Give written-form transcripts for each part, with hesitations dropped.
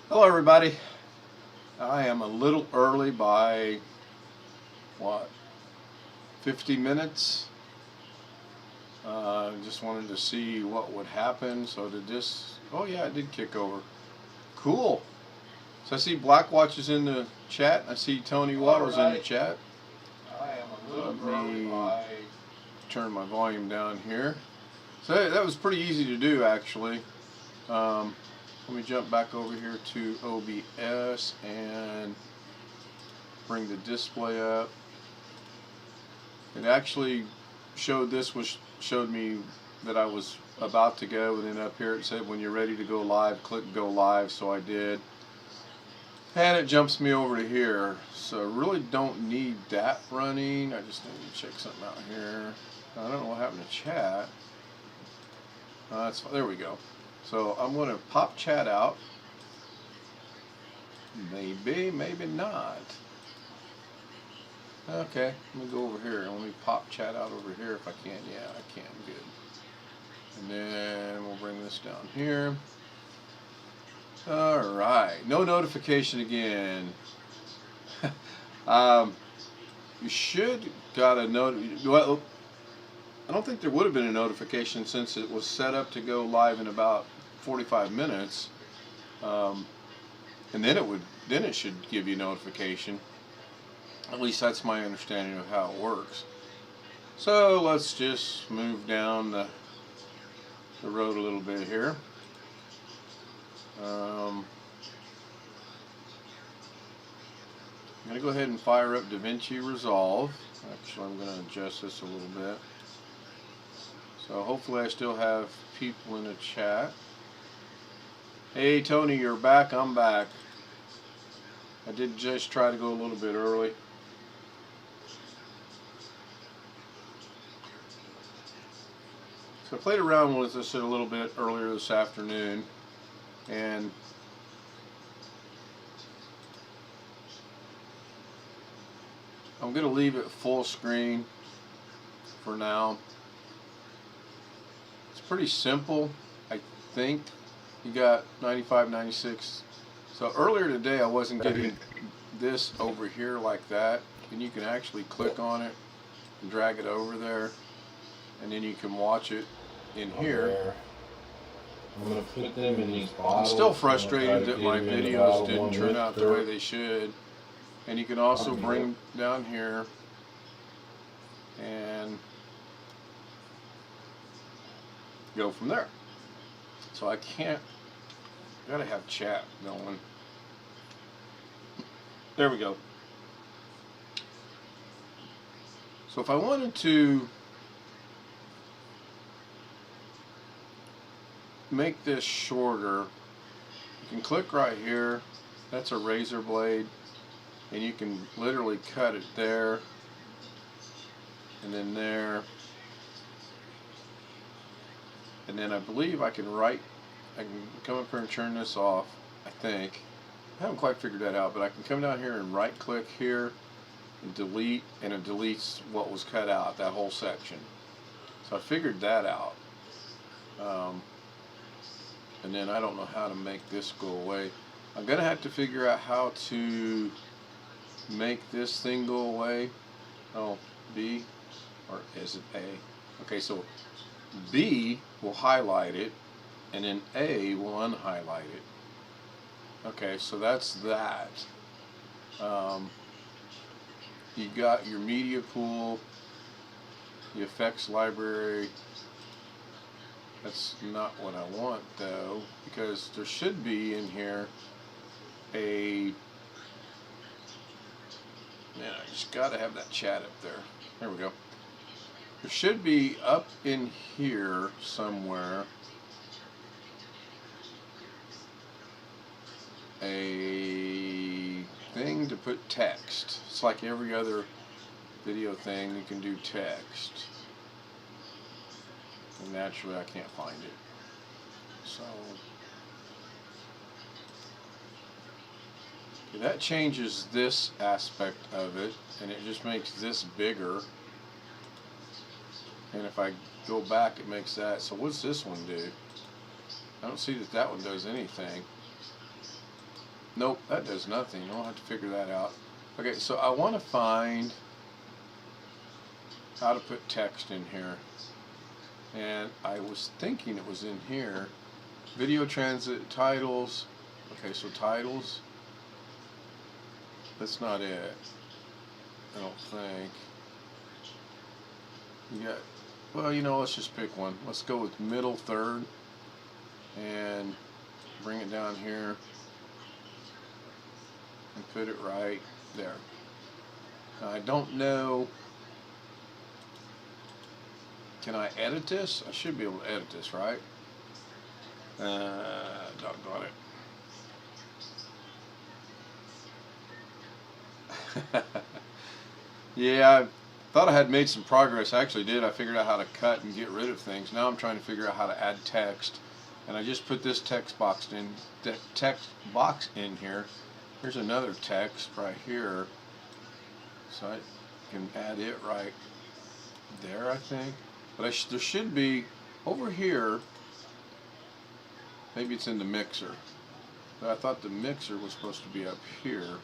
Hello everybody. I am a little early by what, 50 minutes. Just wanted to see what would happen. So did this, oh yeah, it did kick over. Cool. So I see Blackwatch is in the chat. I see Tony Waddle's in the chat. I am a little Let me early by turn my volume down here. So that was pretty easy to do actually. Let me jump back over here to OBS and bring the display up. It actually showed me that I was about to go, and then up here it said when you're ready to go live, click go live, so I did. And it jumps me over to here. So I really don't need that running. I just need to check something out here. I don't know what happened to chat. There we go. So I'm going to pop chat out. Maybe, maybe not. Okay, let me go over here. Let me pop chat out over here if I can. Yeah, I can. Good. And then we'll bring this down here. All right. No notification again. You should got a note. Well, I don't think there would have been a notification since it was set up to go live in about 45 minutes. And then it should give you notification. At least that's my understanding of how it works. So let's just move down the road a little bit here. I'm going to go ahead and fire up Divinci Resolve. Actually, I'm going to adjust this a little bit. So hopefully I still have people in the chat. Hey Tony, you're back. I'm back. I did just try to go a little bit early. So I played around with this a little bit earlier this afternoon, and I'm going to leave it full screen for now. It's pretty simple, I think. You got 95, 96. So earlier today I wasn't getting this over here like that, and you can actually click on it and drag it over there, and then you can watch it in here. I'm going to put them in these I'm bottles. still frustrated that my videos didn't turn out the way they should. And you can also bring down here and go from there. So I gotta have chat going. There we go. So if I wanted to make this shorter, you can click right here. That's a razor blade, and you can literally cut it there and then there, and then I believe I can come up here and turn this off. I think I haven't quite figured that out, but I can come down here and right click here and delete, and it deletes what was cut out, that whole section. So I figured that out. And then I don't know how to make this go away. I'm gonna have to figure out how to make this thing go away. Oh, B, or is it A? Okay, so B will highlight it, and then A will unhighlight it. Okay, so that's that. You got your media pool, the effects library. That's not what I want though, because there should be in here I just gotta have that chat up there. There we go. There should be up in here somewhere a thing to put text. It's like every other video thing, you can do text. And naturally I can't find it. So that changes this aspect of it, and it just makes this bigger. And if I go back, it makes that. So what's this one do? I don't see that one does anything. Nope, that does nothing. I'll have to figure that out. Okay, so I want to find how to put text in here. And I was thinking it was in here. Video transit, titles. Okay, so titles. That's not it. I don't think. You got, well, you know, let's just pick one. Let's go with middle third and bring it down here and put it right there. Now, I don't know. Can I edit this? I should be able to edit this, right? Doggone it. Yeah, I thought I had made some progress. I actually did. I figured out how to cut and get rid of things. Now I'm trying to figure out how to add text. And I just put this text box in here. Here's another text right here. So I can add it right there, I think. But there should be over here. Maybe it's in the mixer. But I thought the mixer was supposed to be up here.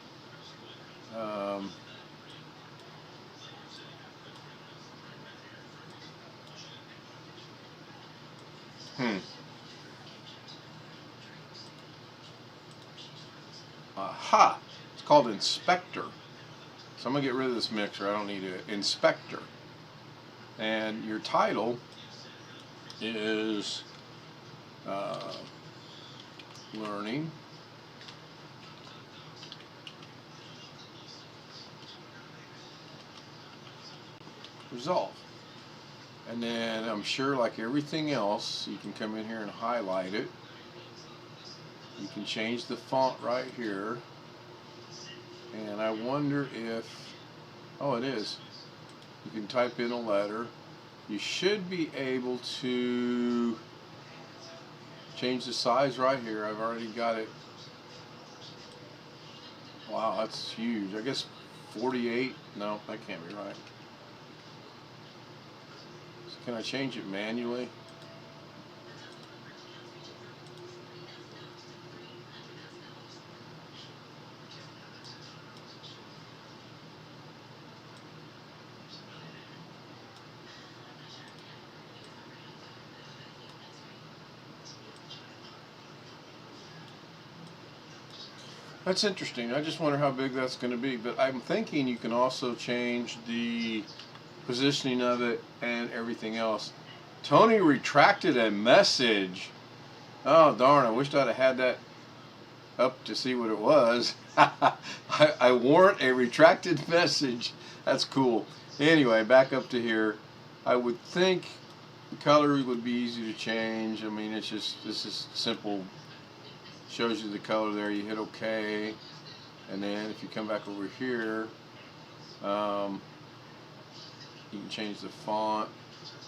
Aha! It's called Inspector. So I'm going to get rid of this mixer. I don't need it. Inspector. And your title is Learning Resolve. And then I'm sure, like everything else, you can come in here and highlight it. You can change the font right here. And I wonder if, oh, it is. You can type in a letter. You should be able to change the size right here. I've already got it. Wow, that's huge. I guess 48. No, that can't be right. So can I change it manually? That's interesting. I just wonder how big that's going to be. But I'm thinking you can also change the positioning of it and everything else. Tony retracted a message. Oh, darn. I wished I'd have had that up to see what it was. I warrant a retracted message. That's cool. Anyway, back up to here. I would think the color would be easy to change. I mean, it's just, this is simple. Shows you the color there. You hit OK, and then if you come back over here, you can change the font,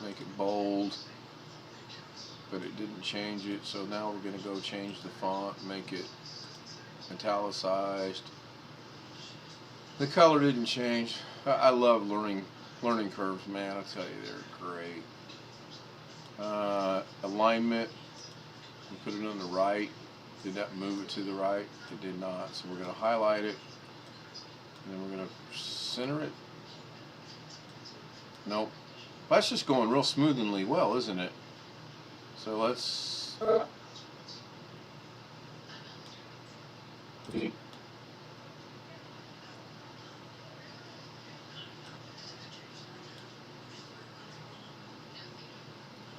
make it bold, but it didn't change it. So now we're going to go change the font, make it italicized. The color didn't change. I love learning curves, man. I tell you, they're great. Alignment, you put it on the right. Did that move it to the right? It did not. So we're going to highlight it, and then we're going to center it. Nope. That's just going real smoothly well, isn't it? So let's...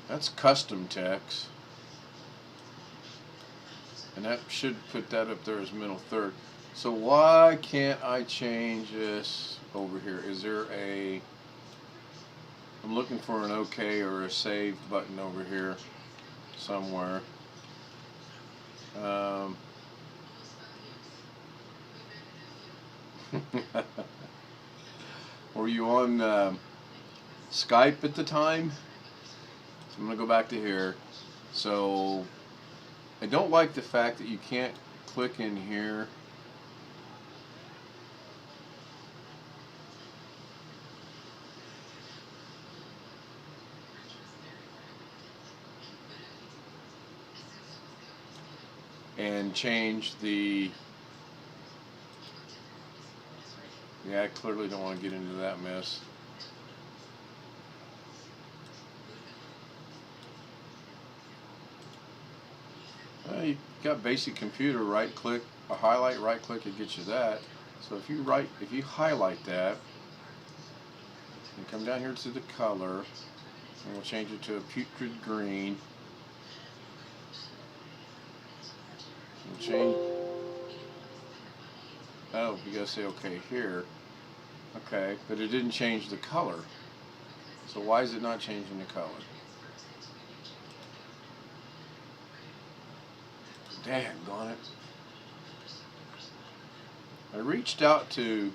That's custom text. And that should put that up there as middle third. So why can't I change this over here? Is there a... I'm looking for an OK or a save button over here somewhere. Were you on Skype at the time? So I'm going to go back to here. So I don't like the fact that you can't click in here. And change the Yeah, I clearly don't want to get into that mess. You got basic computer, right click, a highlight, right click, it gets you that. So if you highlight that, and come down here to the color, and we'll change it to a putrid green. We'll change. Oh, you gotta say okay here. Okay, but it didn't change the color. So why is it not changing the color? Daggone it. I reached out to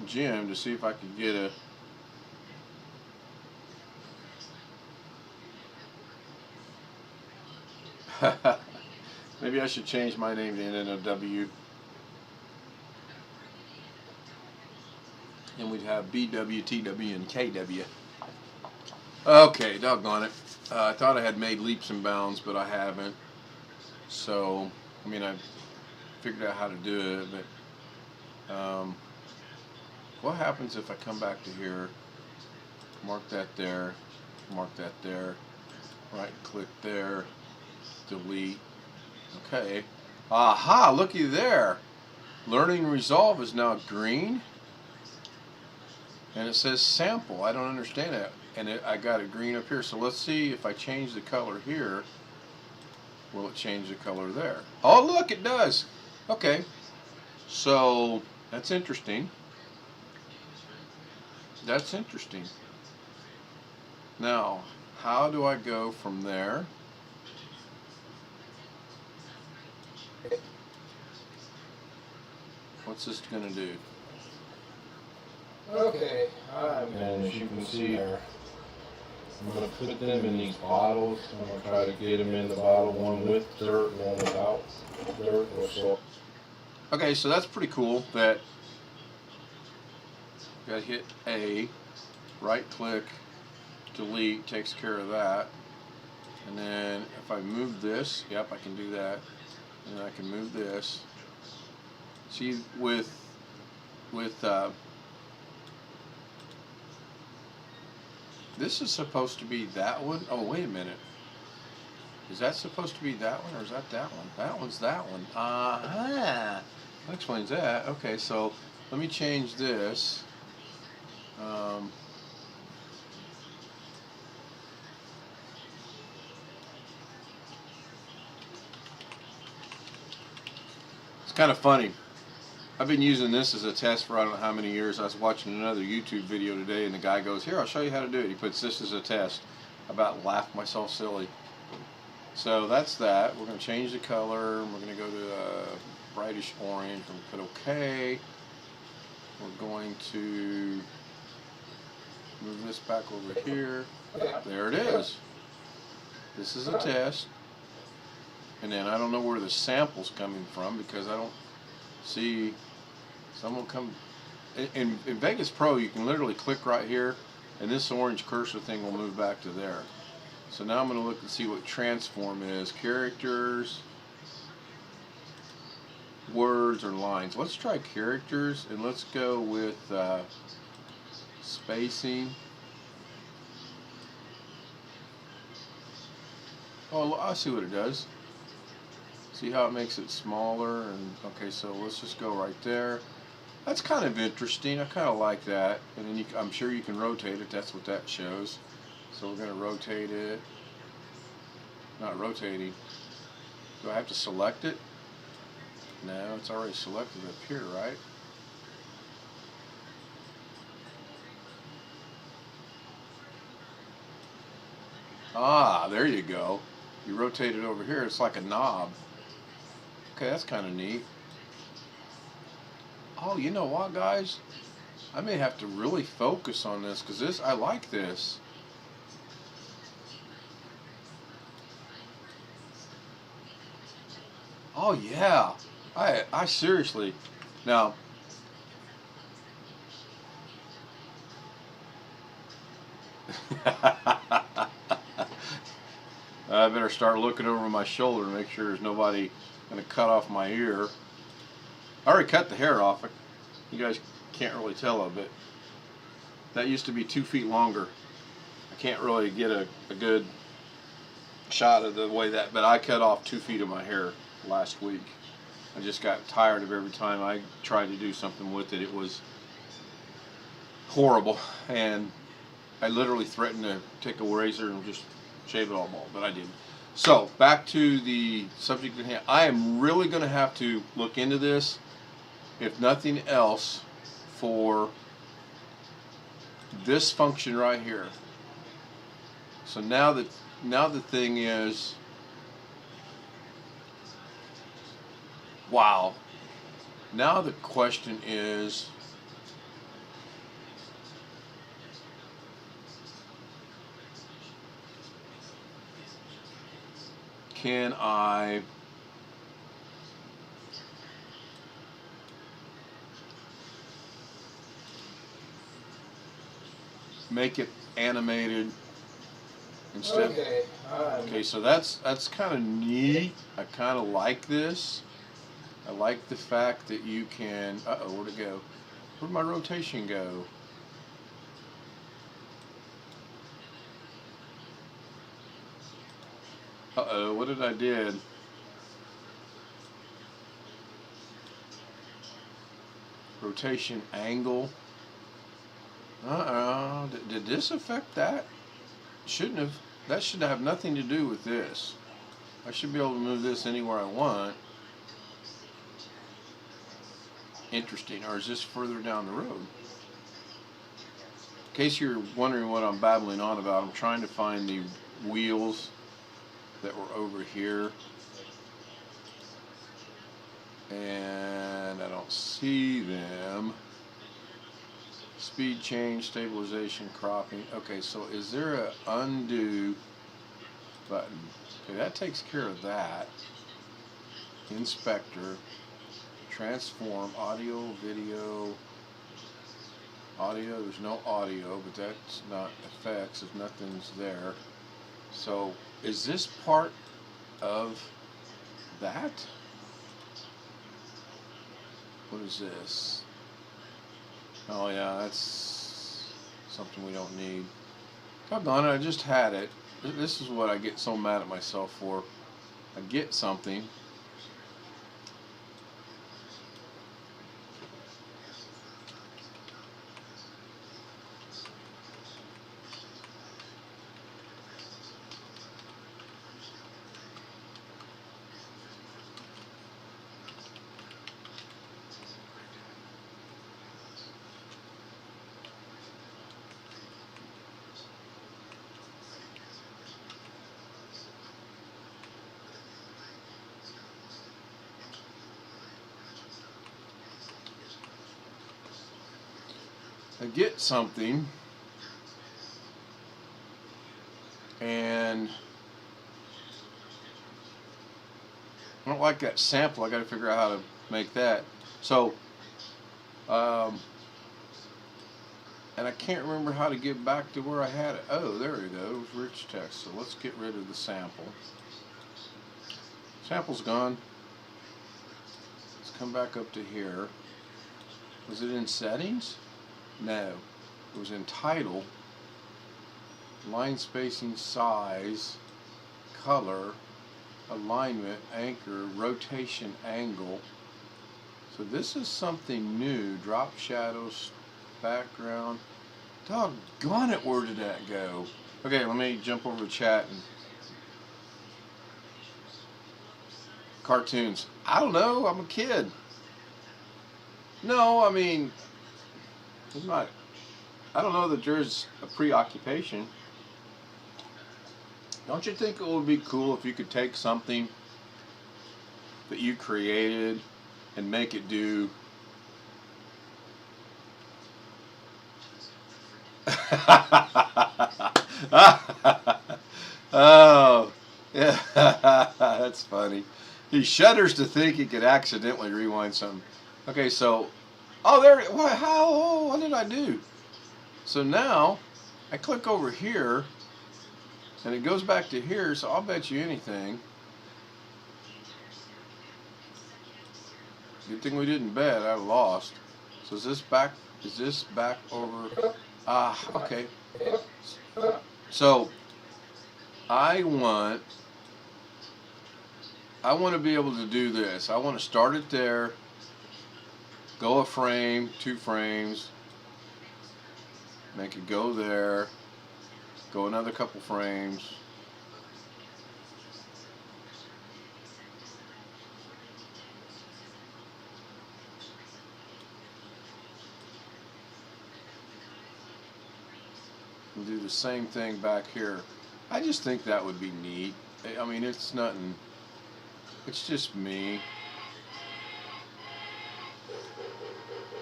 Jim to see if I could get a maybe I should change my name to NNOW. And we'd have BW, TW, and KW. Okay, doggone it. I thought I had made leaps and bounds, but I haven't. So, I mean, I figured out how to do it, but what happens if I come back to here, mark that there, right click there, delete. Okay. Aha, looky there. Learning Resolve is now green. And it says sample. I don't understand it. And I got it green up here. So let's see if I change the color here. Will it change the color there? Oh, look, it does. Okay. So that's interesting. That's interesting. Now, how do I go from there? What's this going to do? Okay, and as you can see there, I'm going to put them in these bottles. I'm going to try to get them in the bottle, one with dirt, one without dirt or soil. Okay, so that's pretty cool that you got to hit A, right click, delete, takes care of that. And then if I move this, yep, I can do that. And I can move this. See, with this is supposed to be that one. Oh, wait a minute. Is that supposed to be that one, or is that that one? That one's that one. That explains that. Okay, so let me change this. It's kind of funny. I've been using this as a test for I don't know how many years. I was watching another YouTube video today, and the guy goes, "Here, I'll show you how to do it." He puts this as a test. I about laughed myself silly. So that's that. We're going to change the color. We're going to go to a brightish orange. We're going to put OK. We're going to move this back over here. There it is. This is a test. And then I don't know where the sample's coming from because I don't see. Someone come in Vegas Pro. You can literally click right here, and this orange cursor thing will move back to there. So now I'm going to look and see what transform is. Characters, words, or lines. Let's try characters, and let's go with spacing. Oh, I see what it does. See how it makes it smaller? And okay, so let's just go right there. That's kind of interesting. I kind of like that. And then I'm sure you can rotate it. That's what that shows. So we're going to rotate it. Not rotating. Do I have to select it? No, it's already selected up here, right? Ah, there you go. You rotate it over here. It's like a knob. Okay, that's kind of neat. Oh, you know what, guys? I may have to really focus on this because I like this. Oh yeah, I seriously. Now, I better start looking over my shoulder to make sure there's nobody going to cut off my ear. I already cut the hair off. You guys can't really tell of it. That used to be 2 feet longer. I can't really get a good shot of the way that, but I cut off 2 feet of my hair last week. I just got tired of every time I tried to do something with it. It was horrible, and I literally threatened to take a razor and just shave it all bald, but I didn't. So back to the subject at hand. I am really going to have to look into this, if nothing else, for this function right here. So now the thing is, wow. Now the question is, can I make it animated instead? Okay, so that's kind of neat. I kind of like this. I like the fact that you can, where'd it go? Where'd my rotation go? What did I did? Rotation angle. Did this affect that? Shouldn't have. That should have nothing to do with this. I should be able to move this anywhere I want. Interesting. Or is this further down the road? In case you're wondering what I'm babbling on about, I'm trying to find the wheels that were over here, and I don't see them. Speed change, stabilization, cropping. Okay, so is there a undo button? Okay, that takes care of that. Inspector, transform, audio, video, audio. There's no audio, but that's not effects if nothing's there. So is this part of that? What is this? Oh yeah, that's something we don't need. Doggone it, I just had it. This is what I get so mad at myself for. I get something. I get something, and I don't like that sample. I got to figure out how to make that. So, and I can't remember how to get back to where I had it. Oh, there we go. Rich text. So let's get rid of the sample. Sample's gone. Let's come back up to here. Was it in settings? No. It was in title, line spacing, size, color, alignment, anchor, rotation, angle. So this is something new. Drop shadows, background. Doggone it, where did that go? Okay, let me jump over to chat and cartoons. I don't know, I'm a kid. No, I mean, it's not, I don't know that there's a preoccupation. Don't you think it would be cool if you could take something that you created and make it do oh, yeah, that's funny. He shudders to think he could accidentally rewind something. Okay, so, oh, there, what did I do? So now, I click over here, and it goes back to here, so I'll bet you anything Good thing we didn't bet. I lost. So is this back? Is this back over? Ah, okay. So I want to be able to do this. I want to start it there. Go a frame, 2 frames. Make it go there. Go another couple frames. And do the same thing back here. I just think that would be neat. I mean, it's nothing. It's just me.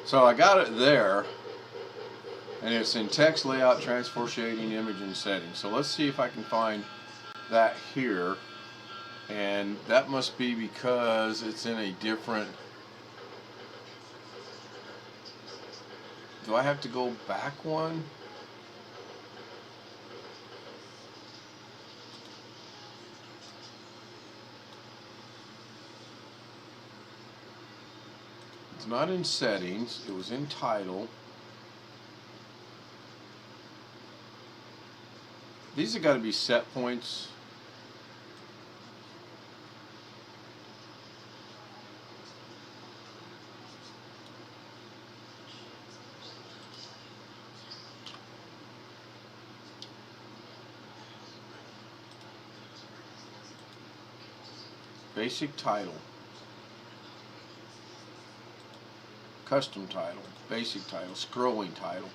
So I got it there. And it's in text, layout, transform, shading, image, and settings. So let's see if I can find that here. And that must be because it's in a different... Do I have to go back one? It's not in settings. It was in title. These have got to be set points. Basic title. Custom title. Basic title. Scrolling title.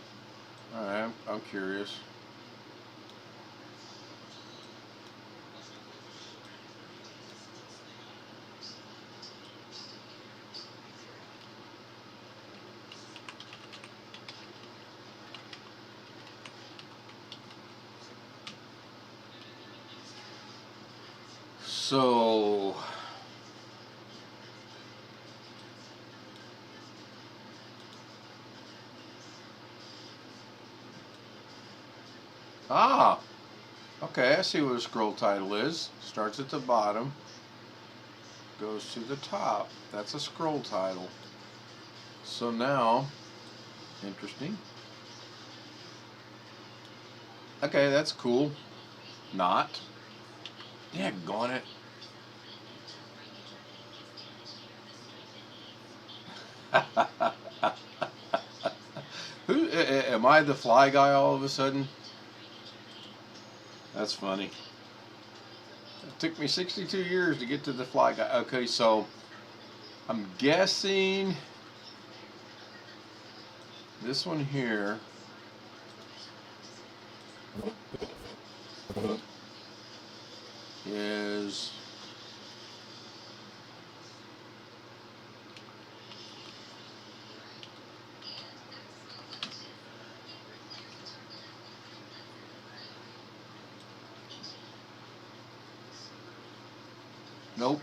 Alright, I'm curious. So okay, I see what a scroll title is. Starts at the bottom, goes to the top. That's a scroll title. So now, interesting. Okay, that's cool. Not. Daggone it. Who am I, the fly guy all of a sudden? That's funny. It took me 62 years to get to the fly guy. Okay, so I'm guessing this one here is nope.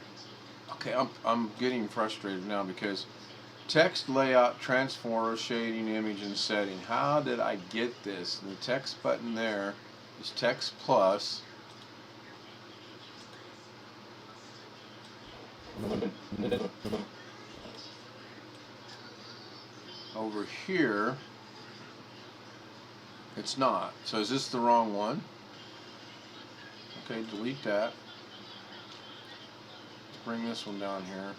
Okay, I'm getting frustrated now because text, layout, transform, shading, image, and setting. How did I get this? The text button there is text plus. Over here, it's not. So is this the wrong one? Okay, delete that. Let's bring this one down here.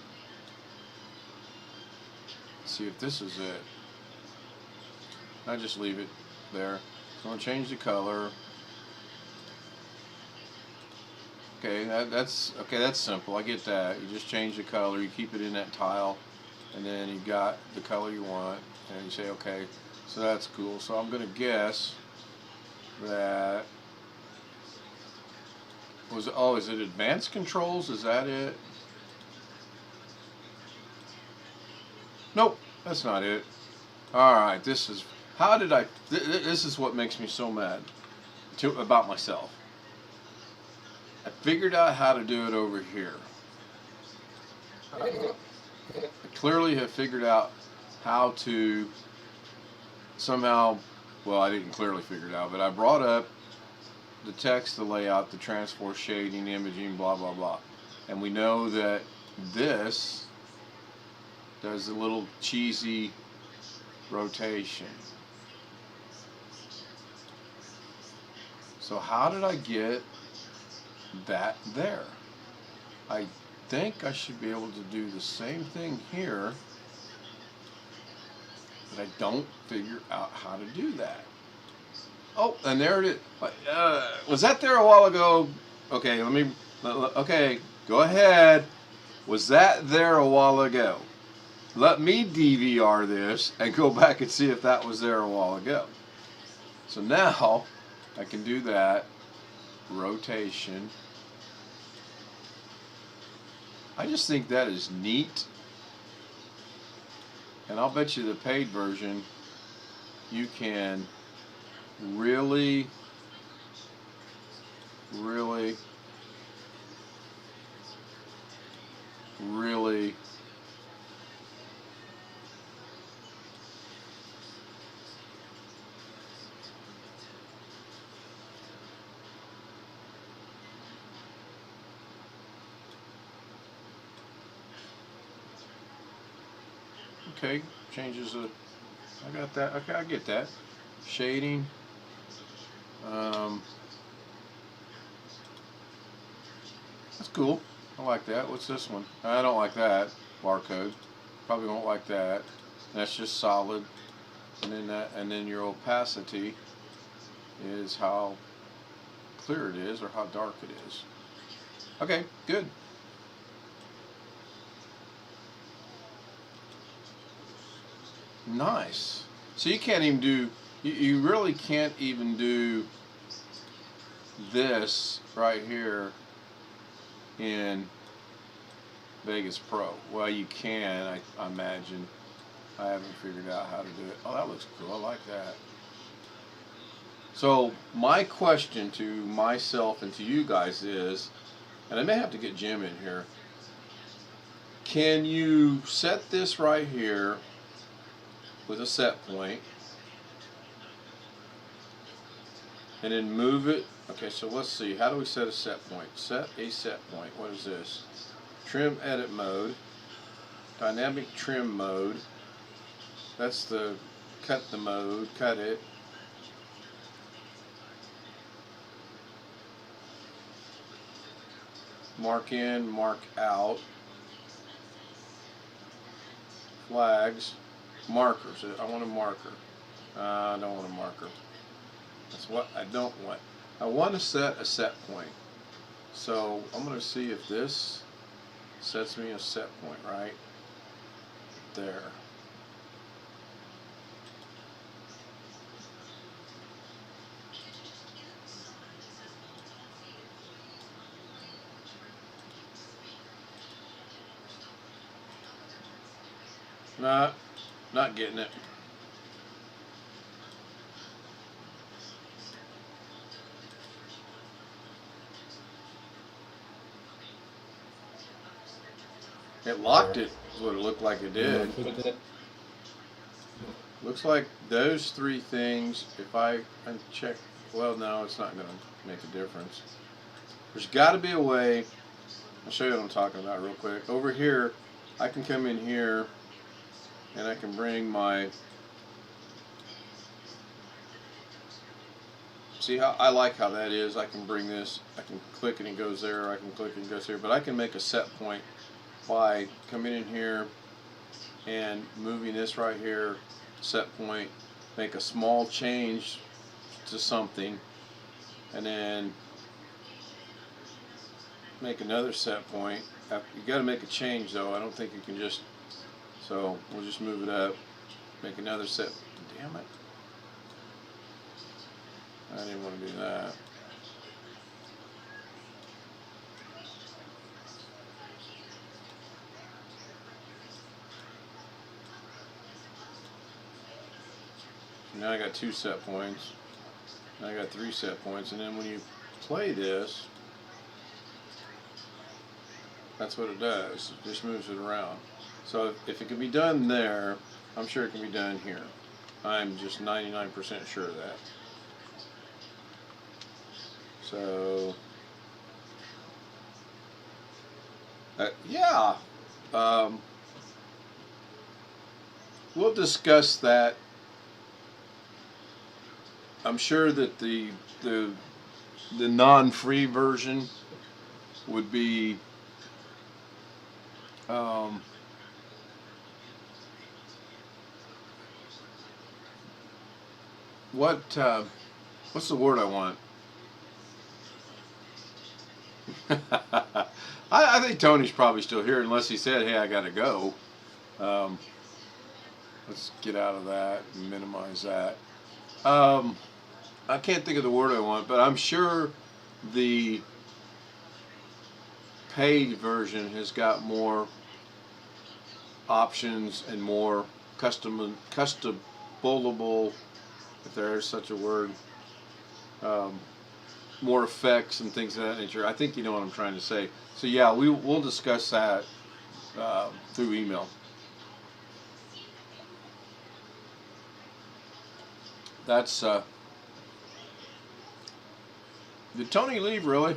See if this is it. I just leave it there. So I'm going to change the color. Okay, that's simple. I get that. You just change the color. You keep it in that tile, and then you got the color you want, and you say okay. So that's cool. So I'm going to guess that was is it advanced controls? Is that it? Nope, that's not it. Alright, this is, how did I, this is what makes me so mad about myself. I figured out how to do it over here. I clearly have figured out how to somehow, well, I didn't clearly figure it out, but I brought up the text, the layout, the transform, shading, imaging, blah, blah, blah. And we know that this does the little cheesy rotation. So how did I get that there? I think I should be able to do the same thing here, but I don't figure out how to do that. Oh, and there it is. Was that there a while ago? Okay, okay, go ahead. Was that there a while ago? Let me DVR this and go back and see if that was there a while ago. So now I can do that. Rotation. I just think that is neat. And I'll bet you the paid version, you can really okay, changes the, I got that, okay, I get that. Shading. That's cool. I like that. What's this one? I don't like that. Barcode. Probably won't like that. That's just solid. And then your opacity is how clear it is or how dark it is. Okay, good. Nice. So you can't even do, you really can't even do this right here in Vegas Pro. Well, you can, I imagine. I haven't figured out how to do it. Oh, that looks cool. I like that. So my question to myself and to you guys is, and I may have to get Jim in here, can you set this right here with a set point and then move it? Okay, so let's see. How do we set a set point? Set a set point. What is this? Trim edit mode. Dynamic trim mode. That's the cut the mode. Cut it. Mark in, mark out. Flags. Markers. I want a marker. I don't want a marker. That's what I don't want. I want to set a set point. So I'm going to see if this sets me a set point right there. Not getting it. It locked it, is what it looked like it did. Looks like those three things, if I check, well, no, it's not going to make a difference. There's got to be a way, I'll show you what I'm talking about real quick. Over here, I can come in here and I can bring my, see how I like how that is. I can bring this, I can click and it goes there, I can click and it goes here, but I can make a set point by coming in here and moving this right here, set point, make a small change to something, and then make another set point. You got to make a change though. I don't think you can just, so we'll just move it up, make another set. Damn it. I didn't want to do that. Now I got 2 set points. Now I got 3 set points, and then when you play this, that's what it does. It just moves it around. So if it can be done there, I'm sure it can be done here. I'm just 99% sure of that. So, yeah. we'll discuss that. I'm sure that the non-free version would be um, what's the word I want? I think Tony's probably still here unless he said, "Hey, I gotta go." Um, let's get out of that and minimize that. Um, I can't think of the word I want, but I'm sure the paid version has got more options and more customable, if there is such a word, um, more effects and things of that nature. I think you know what I'm trying to say. So yeah, we'll discuss that through email. That's did Tony leave really?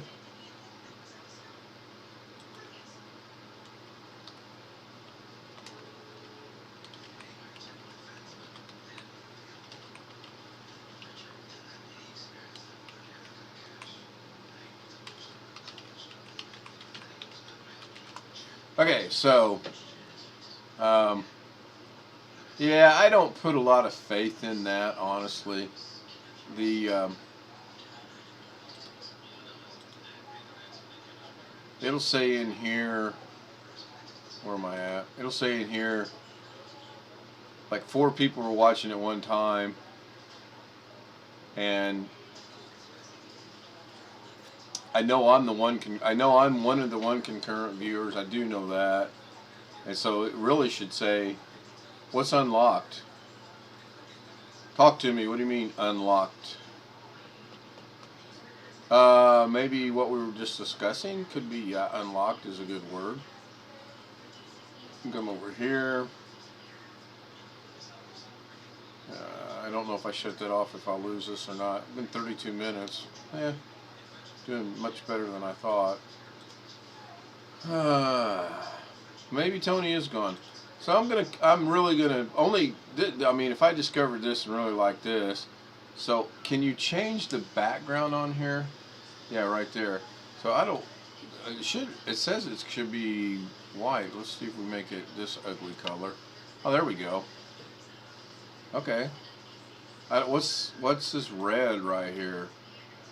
Okay, so um, yeah, I don't put a lot of faith in that, honestly. The it'll say in here, where am I at? It'll say in here, like 4 people were watching at one time, and I know I'm the one. I know I'm one of the concurrent viewers. I do know that, and so it really should say, "What's unlocked?" Talk to me. What do you mean unlocked? Maybe what we were just discussing could be unlocked is a good word. Come over here. I don't know if I shut that off, if I'll lose this or not. It's been 32 minutes. Doing much better than I thought. Maybe Tony is gone. So I'm really gonna I mean, if I discovered this and really like this, so can you change the background on here? Yeah, right there. So I don't, it says it should be white. Let's see if we make it this ugly color. Oh, there we go. Okay. What's this red right here?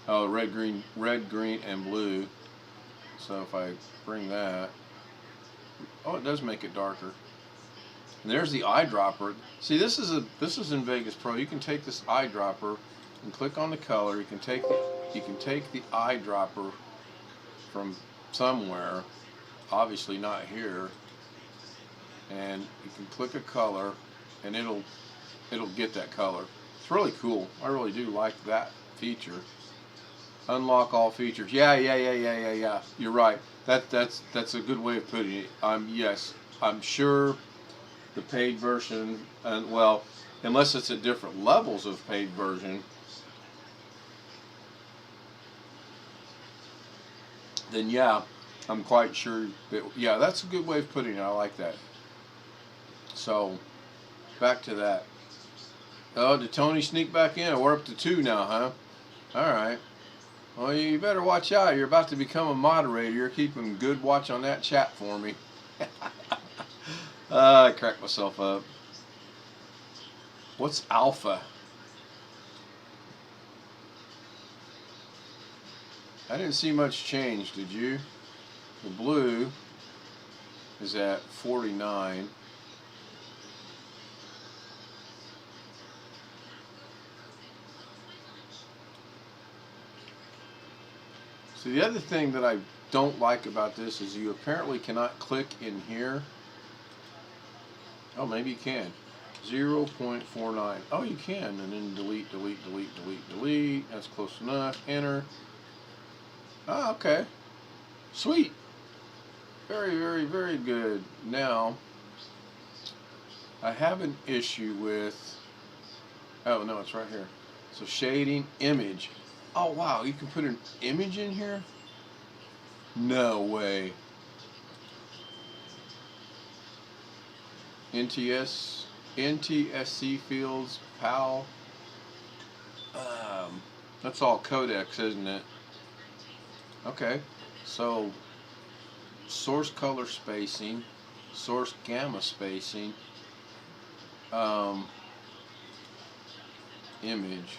Oh, red, green, and blue. So if I bring that, oh, it does make it darker. And there's the eyedropper. See, this is in Vegas Pro. You can take this eyedropper and click on the color. You can take the eyedropper from somewhere, obviously not here, and you can click a color, and it'll get that color. It's really cool. I really do like that feature. Unlock all features. Yeah. You're right. That's a good way of putting it. Yes, I'm sure the paid version, and well, unless it's at different levels of paid version, then yeah, I'm quite sure that, yeah, that's a good way of putting it. I like that. So, back to that. Oh, did Tony sneak back in? We're up to 2 now, huh? All right. Well, you better watch out. You're about to become a moderator. You're keeping good watch on that chat for me. I cracked myself up. What's alpha? I didn't see much change, did you? The blue is at 49. So the other thing that I don't like about this is you apparently cannot click in here. Oh, maybe you can. 0.49. Oh, you can. And then delete. That's close enough. Enter. Ah, okay. Sweet. Very good. Now, I have an issue with, oh no, it's right here. So shading, image. Oh wow, you can put an image in here? No way. NTS. NTSC fields, PAL. That's all codecs, isn't it? Okay, so source color spacing, source gamma spacing, image,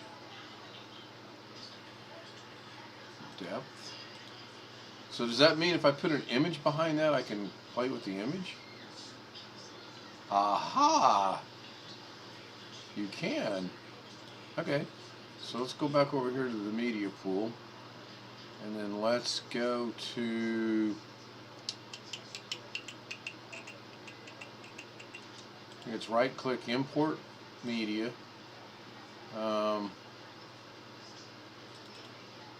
depth. So does that mean if I put an image behind that, I can play with the image? Aha! You can. Okay, so let's go back over here to the media pool, and then let's go to, I think it's right click, import media.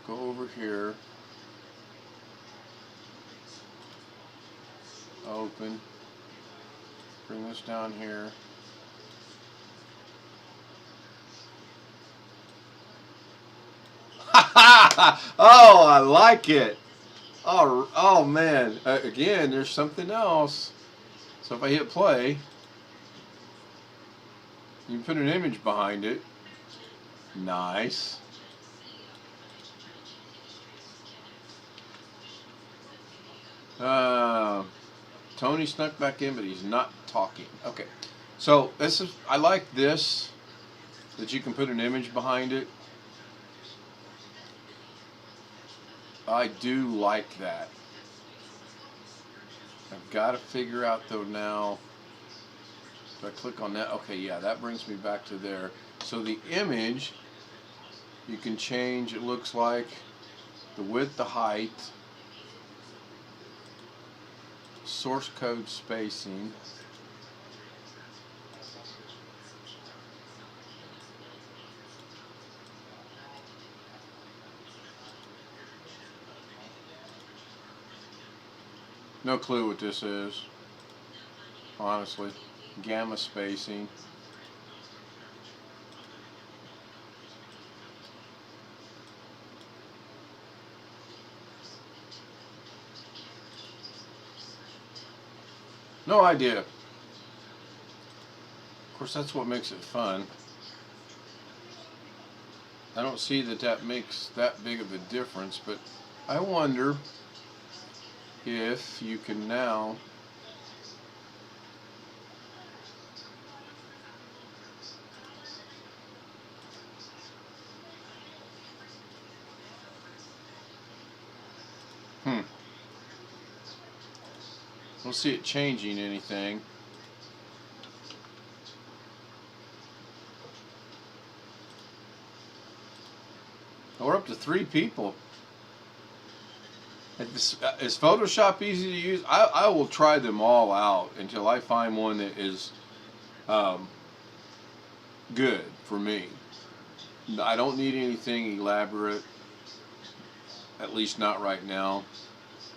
Go over here, open, bring this down here. Oh, I like it. Oh man, again, there's something else. So if I hit play, you can put an image behind it. Nice. Tony snuck back in, but he's not talking. Okay, so this is, I like this, that you can put an image behind it. I do like that. I've got to figure out though now, if I click on that, okay, yeah, that brings me back to there. So the image, you can change, it looks like, the width, the height, source code spacing, no clue what this is, honestly. Gamma spacing. No idea. Of course, that's what makes it fun. I don't see that that makes that big of a difference, but I wonder if you can now don't see it changing anything. We're up to 3 people. Is Photoshop easy to use? I will try them all out until I find one that is good for me. I don't need anything elaborate, at least not right now.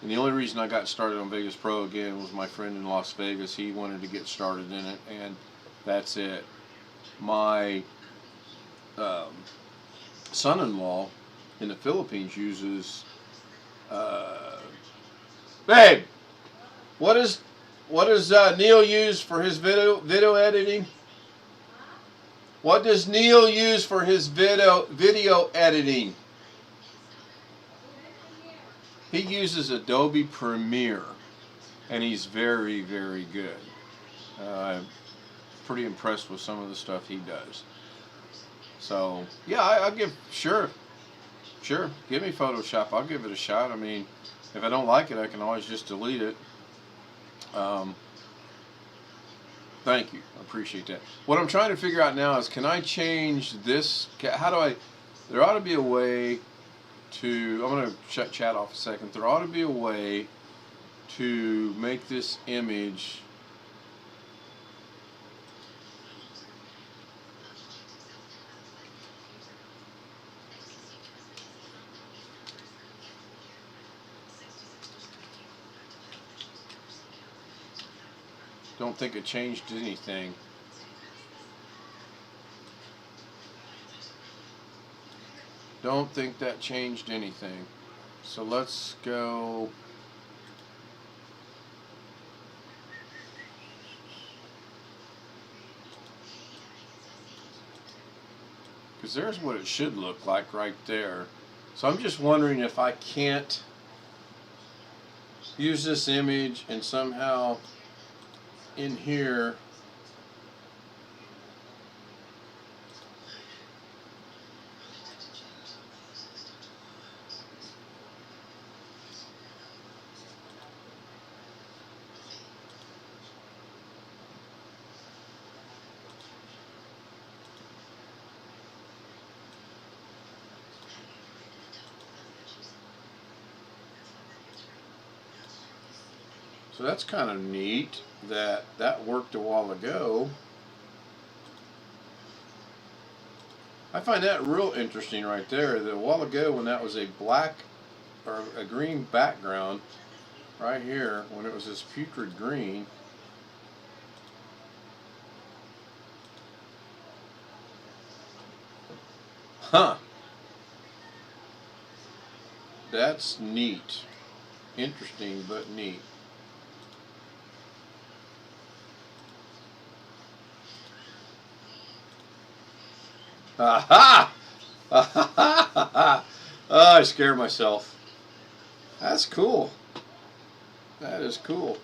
And the only reason I got started on Vegas Pro again was my friend in Las Vegas. He wanted to get started in it, and that's it. My son-in-law in the Philippines uses babe, what does Neil use for his video editing? What does Neil use for his video editing? He uses Adobe Premiere, and he's very, very good. I'm pretty impressed with some of the stuff he does. So yeah, I'll give, sure, give me Photoshop. I'll give it a shot. I mean, if I don't like it, I can always just delete it. Thank you. I appreciate that. What I'm trying to figure out now is, can I change this? How do I? There ought to be a way to. I'm going to shut chat off a second. There ought to be a way to make this image don't think it changed anything. Don't think that changed anything. So let's go. because there's what it should look like right there. So I'm just wondering if I can't use this image and somehow in here so that's kind of neat that that worked a while ago. I find that real interesting right there, that a while ago when that was a black or a green background right here, when it was this putrid green, huh, that's neat. Interesting but neat. Aha! Oh, I scared myself. That's cool. That is cool.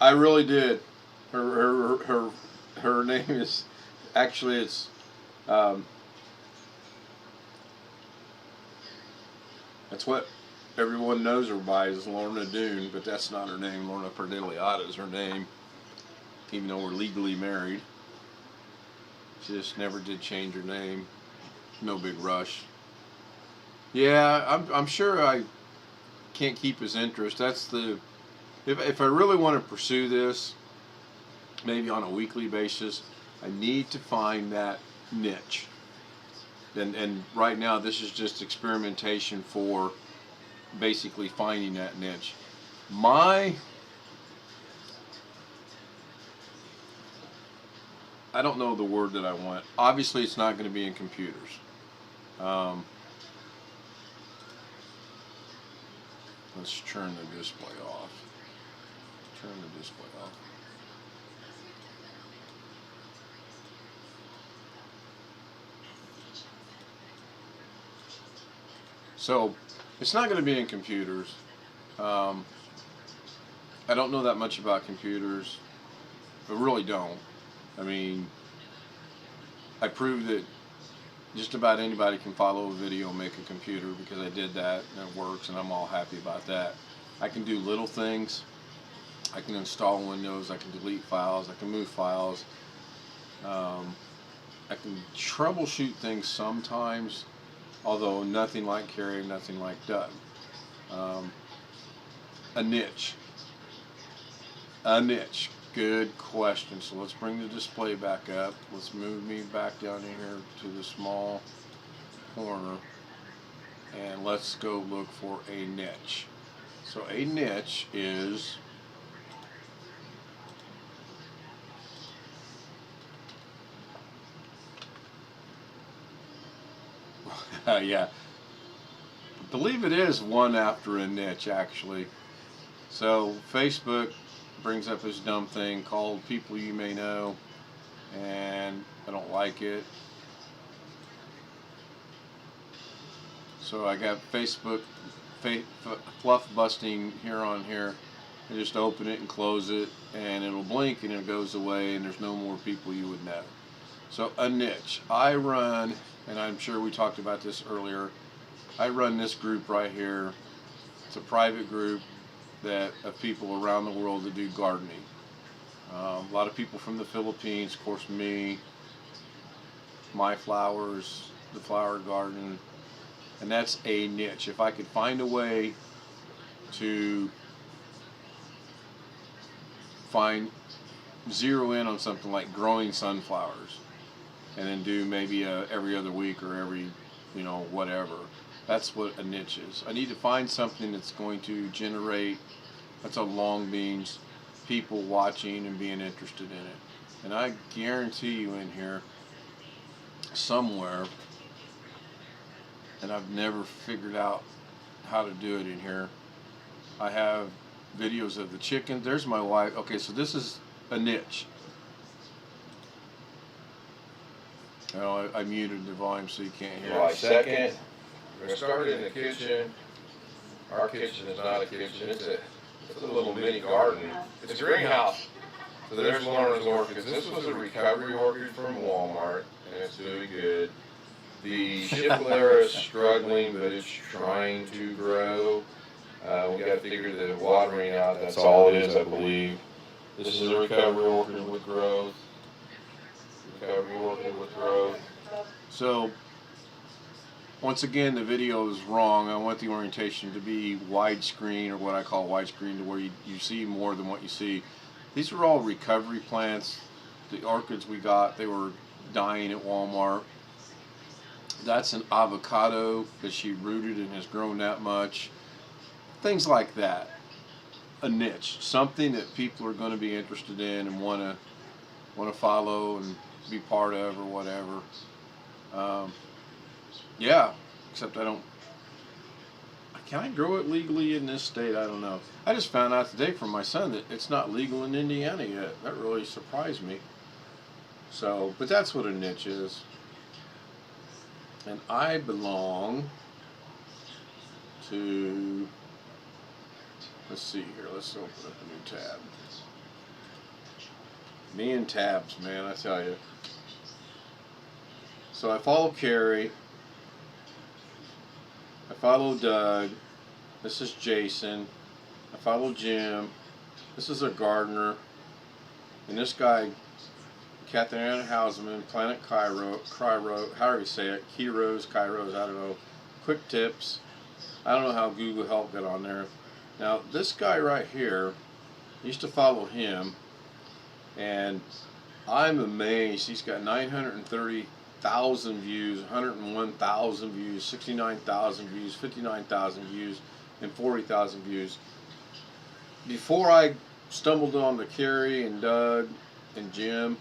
I really did. Her name is actually that's what everyone knows her by is Lorna Doone, but that's not her name. Lorna Perdiliotta is her name, even though we're legally married. She just never did change her name. No big rush. Yeah, I'm sure I can't keep his interest. That's the if I really want to pursue this, maybe on a weekly basis, I need to find that niche. And right now this is just experimentation for basically finding that niche. I don't know the word that I want. Obviously it's not going to be in computers. Let's turn the display off. Turn the display off. So it's not going to be in computers. I don't know that much about computers. I really don't. I mean, I proved that just about anybody can follow a video and make a computer, because I did that and it works and I'm all happy about that. I can do little things. I can install Windows, I can delete files, I can move files. I can troubleshoot things sometimes, although nothing like Carrie, nothing like Doug. A niche. A niche. Good question. So let's bring the display back up. Let's move me back down in here to the small corner. And let's go look for a niche. So a niche is yeah. I believe it is one after a niche, actually. So Facebook brings up this dumb thing called People You May Know, and I don't like it. So I got Facebook fluff busting here on here. I just open it and close it, and it'll blink and it goes away, and there's no more people you would know. So a niche. I run, and I'm sure we talked about this earlier, I run this group right here. It's a private group of people around the world that do gardening. A lot of people from the Philippines, of course me, My Flowers, the Flower Garden, and that's a niche. If I could find a way to zero in on something like growing sunflowers, and then do maybe every other week or every, whatever. That's what a niche is. I need to find something that's going to generate, that's a long beans, people watching and being interested in it. And I guarantee you in here, somewhere, and I've never figured out how to do it in here, I have videos of the chicken. There's my wife. Okay, so this is a niche. Oh, I muted the volume so you can't hear. July 2nd. We're going to start in the kitchen. Our kitchen is not a kitchen. It's a little mini garden. It's a greenhouse. So there's learner's orchids. This was a recovery orchid from Walmart, and it's doing good. The Schefflera is struggling, but it's trying to grow. We got to figure the watering out. That's all it is, I believe. This is a recovery orchid with growth. Recovery orchid with growth. So, once again, the video is wrong. I want the orientation to be widescreen, or what I call widescreen, to where you see more than what you see. These are all recovery plants. The orchids we got, they were dying at Walmart. That's an avocado that she rooted and has grown that much. Things like that. A niche, something that people are going to be interested in and want to follow and be part of or whatever. Yeah, except can I grow it legally in this state? I don't know. I just found out today from my son that it's not legal in Indiana yet. That really surprised me. So, but that's what a niche is. And I belong to, let's see here, let's open up a new tab. Me and tabs, man, I tell you. So I follow Carrie. I follow Doug. This is Jason. I follow Jim. This is a gardener. And this guy, Catherine Hausman, Planet Cairo, however you say it, Kairos, I don't know. Quick tips. I don't know how Google Help got on there. Now, this guy right here, I used to follow him, and I'm amazed. He's got 930,000 views, 101,000 views, 69,000 views, 59,000 views, and 40,000 views. Before I stumbled on the Carrie and Doug and Jim,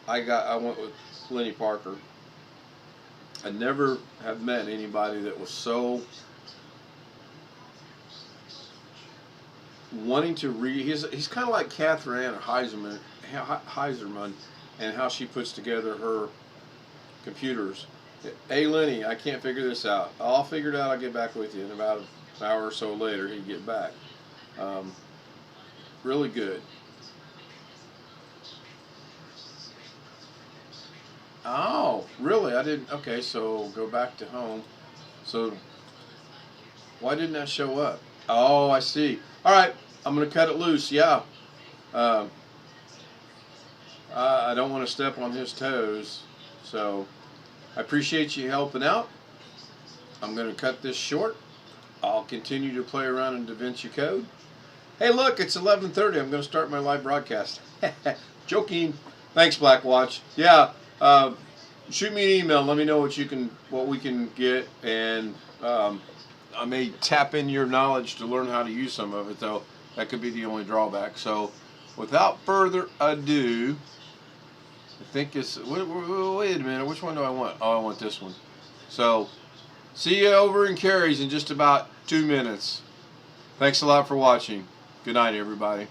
I went with Lenny Parker. I never have met anybody that was so wanting to read. He's kind of like Catherine Heiserman, and how she puts together her computers. Hey Lenny, I can't figure this out. I'll figure it out. I'll get back with you. And about an hour or so later, he'd get back. Really good. Oh, really? I didn't. Okay, so go back to home. So why didn't that show up? Oh, I see. All right, I'm going to cut it loose. Yeah. I don't want to step on his toes. So I appreciate you helping out. I'm going to cut this short. I'll continue to play around in DaVinci Code. Hey, look, it's 11:30. I'm going to start my live broadcast. Joking. Thanks, Blackwatch. Yeah. Shoot me an email. Let me know what we can get, and I may tap in your knowledge to learn how to use some of it, though. That could be the only drawback. So, without further ado, I think it's. Wait a minute. Which one do I want? Oh, I want this one. So, see you over in Carrie's in just about 2 minutes. Thanks a lot for watching. Good night, everybody.